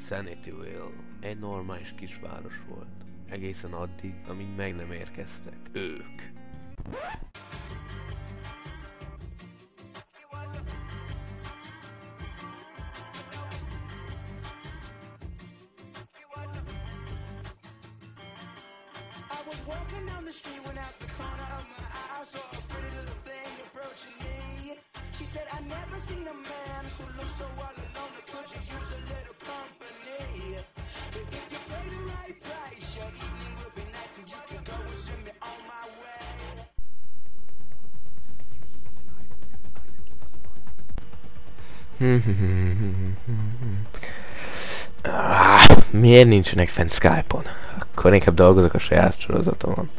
Sanityville egy normális kisváros volt. Egészen addig, amíg meg nem érkeztek ők. I was walking down the street when out the corner of my eye I saw a pretty little thing approaching me. She said, I never seen a man who looks so all alone. Could you use a little company? If you pay the right price, your evening will be nice and you can go and send me on my way. Miért nincsenek fent Skype-on? Akkor inkább dolgozok a saját sorozatomon.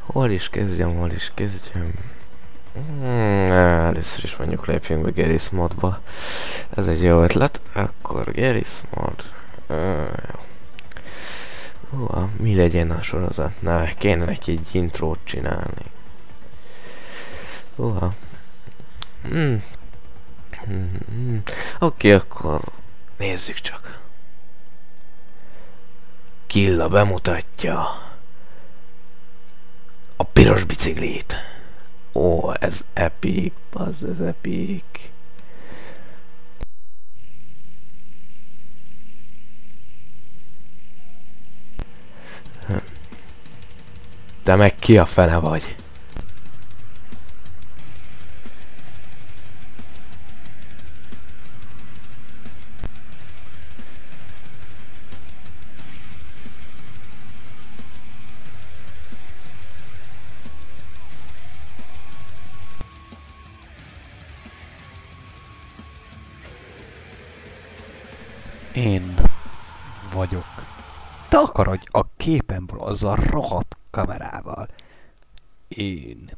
Hol is kezdjem? Először is mondjuk lépjünk be Garry's Modba. Ez egy jó ötlet. Akkor Garry's Mod. Mi legyen a sorozat? Na, kéne neki egy intrót csinálni. Oké, akkor nézzük csak. Killa bemutatja a piros biciklit. Ó, ez epic, bazd, ez epic. Te meg ki a fene vagy? Én vagyok. Takarodj a képemből azzal a rohadt kamerával. Én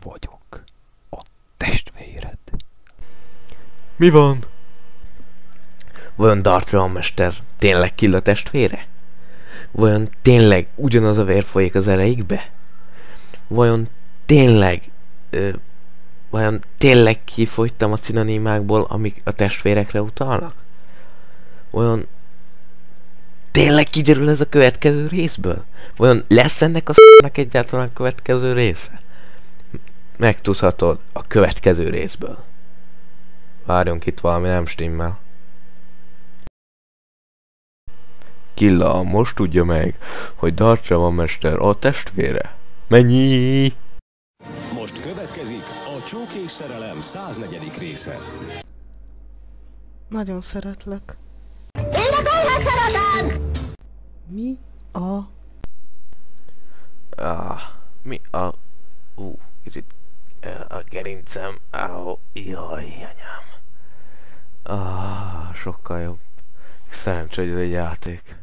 vagyok a testvéred. Mi van? Vajon Darth Vader tényleg Killa testvére? Vajon tényleg ugyanaz a vér folyik az ereikbe? Vajon tényleg kifogytam a szinonimákból, amik a testvérekre utalnak? Vajon tényleg kiderül ez a következő részből? Vajon lesz ennek a s***nak egyáltalán következő része? Megtudhatod a következő részből. Várjunk, itt valami nem stimmel. Killa most tudja meg, hogy Darth Vader a testvére. Mennyi? Most következik a Csók és szerelem 104. része. Nagyon szeretlek. Én meg olyan szeretem! Mi a... Mi a... kicsit... a gerincem... jaj, anyám. Sokkal jobb. Szerencsé, hogy ez egy játék.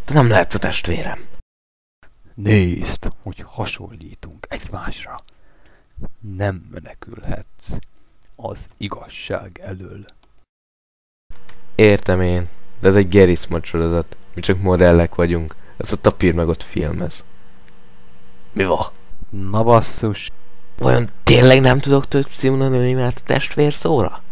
De nem lehet a testvérem. Nézd, hogy hasonlítunk egymásra. Nem menekülhetsz az igazság elől. Értem én, de ez egy Garry's Mod sorozat. Mi csak modellek vagyunk. Ez a tapír meg ott filmez. Mi van? Na basszus. Vajon tényleg nem tudok több szinonimát a testvér szóra?